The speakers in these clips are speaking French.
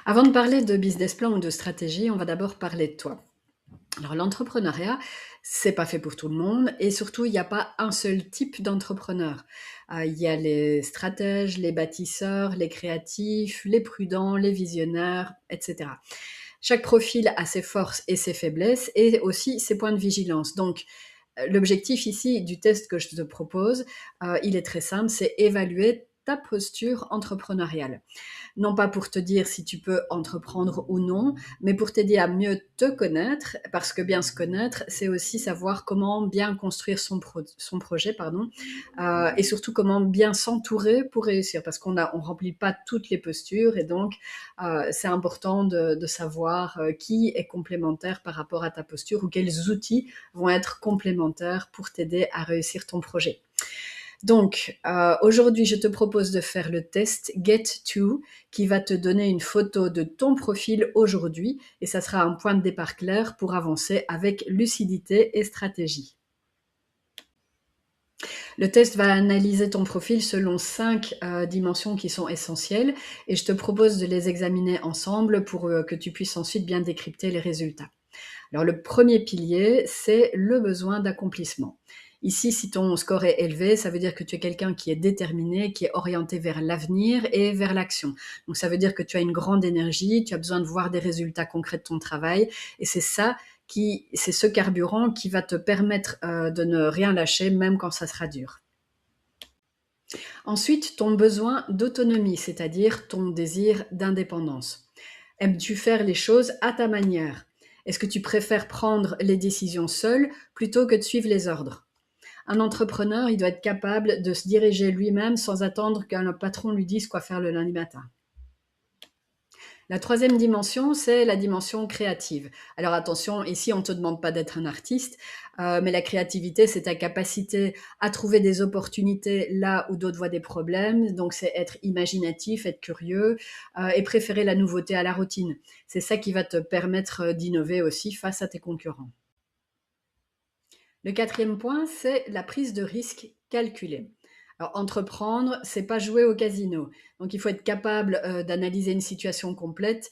Avant de parler de business plan ou de stratégie, on va d'abord parler de toi. Alors l'entrepreneuriat, c'est pas fait pour tout le monde et surtout il n'y a pas un seul type d'entrepreneur. Il y a les stratèges, les bâtisseurs, les créatifs, les prudents, les visionnaires, etc. Chaque profil a ses forces et ses faiblesses et aussi ses points de vigilance. Donc l'objectif ici du test que je te propose, il est très simple, c'est évaluer ta posture entrepreneuriale. Non pas pour te dire si tu peux entreprendre ou non, mais pour t'aider à mieux te connaître, parce que bien se connaître, c'est aussi savoir comment bien construire son projet, et surtout comment bien s'entourer pour réussir, parce on remplit pas toutes les postures, et donc c'est important de savoir qui est complémentaire par rapport à ta posture ou quels outils vont être complémentaires pour t'aider à réussir ton projet. Donc, aujourd'hui, je te propose de faire le test Get2 qui va te donner une photo de ton profil aujourd'hui et ça sera un point de départ clair pour avancer avec lucidité et stratégie. Le test va analyser ton profil selon 5 dimensions qui sont essentielles et je te propose de les examiner ensemble pour que tu puisses ensuite bien décrypter les résultats. Alors le premier pilier, c'est le besoin d'accomplissement. Ici, si ton score est élevé, ça veut dire que tu es quelqu'un qui est déterminé, qui est orienté vers l'avenir et vers l'action. Donc ça veut dire que tu as une grande énergie, tu as besoin de voir des résultats concrets de ton travail et c'est ce carburant qui va te permettre de ne rien lâcher même quand ça sera dur. Ensuite, ton besoin d'autonomie, c'est-à-dire ton désir d'indépendance. Aimes-tu faire les choses à ta manière? Est-ce que tu préfères prendre les décisions seul plutôt que de suivre les ordres? Un entrepreneur, il doit être capable de se diriger lui-même sans attendre qu'un patron lui dise quoi faire le lundi matin. La troisième dimension, c'est la dimension créative. Alors attention, ici on ne te demande pas d'être un artiste, mais la créativité, c'est ta capacité à trouver des opportunités là où d'autres voient des problèmes. Donc c'est être imaginatif, être curieux et préférer la nouveauté à la routine. C'est ça qui va te permettre d'innover aussi face à tes concurrents. Le quatrième point, c'est la prise de risque calculée. Alors, entreprendre, c'est pas jouer au casino. Donc, il faut être capable d'analyser une situation complète,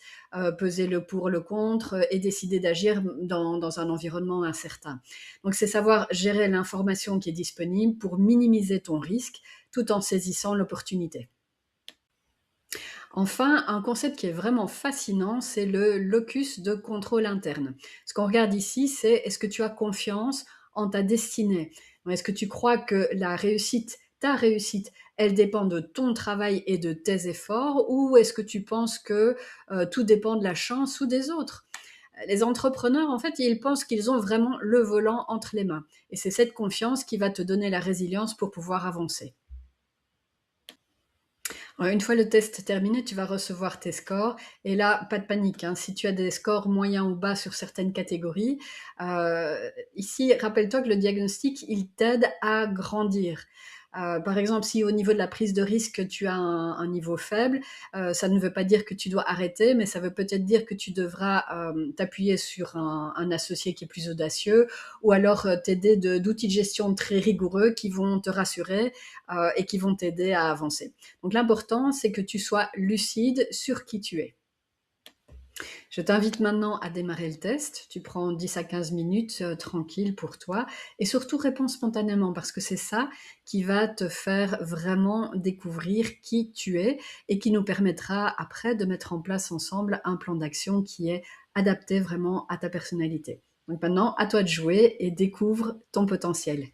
peser le pour, le contre et décider d'agir dans un environnement incertain. Donc, c'est savoir gérer l'information qui est disponible pour minimiser ton risque tout en saisissant l'opportunité. Enfin, un concept qui est vraiment fascinant, c'est le locus de contrôle interne. Ce qu'on regarde ici, c'est est-ce que tu as confiance en ta destinée? Est-ce que tu crois que ta réussite, elle dépend de ton travail et de tes efforts, ou est-ce que tu penses que tout dépend de la chance ou des autres? Les entrepreneurs, en fait, ils pensent qu'ils ont vraiment le volant entre les mains. Et c'est cette confiance qui va te donner la résilience pour pouvoir avancer. Ouais, une fois le test terminé, tu vas recevoir tes scores et là, pas de panique, hein. Si tu as des scores moyens ou bas sur certaines catégories, ici, rappelle-toi que le diagnostic, il t'aide à grandir. Par exemple, si au niveau de la prise de risque, tu as un niveau faible, ça ne veut pas dire que tu dois arrêter, mais ça veut peut-être dire que tu devras t'appuyer sur un associé qui est plus audacieux ou alors t'aider d'outils de gestion très rigoureux qui vont te rassurer et qui vont t'aider à avancer. Donc l'important, c'est que tu sois lucide sur qui tu es. Je t'invite maintenant à démarrer le test. Tu prends 10 à 15 minutes tranquille pour toi et surtout réponds spontanément parce que c'est ça qui va te faire vraiment découvrir qui tu es et qui nous permettra après de mettre en place ensemble un plan d'action qui est adapté vraiment à ta personnalité. Donc maintenant, à toi de jouer et découvre ton potentiel.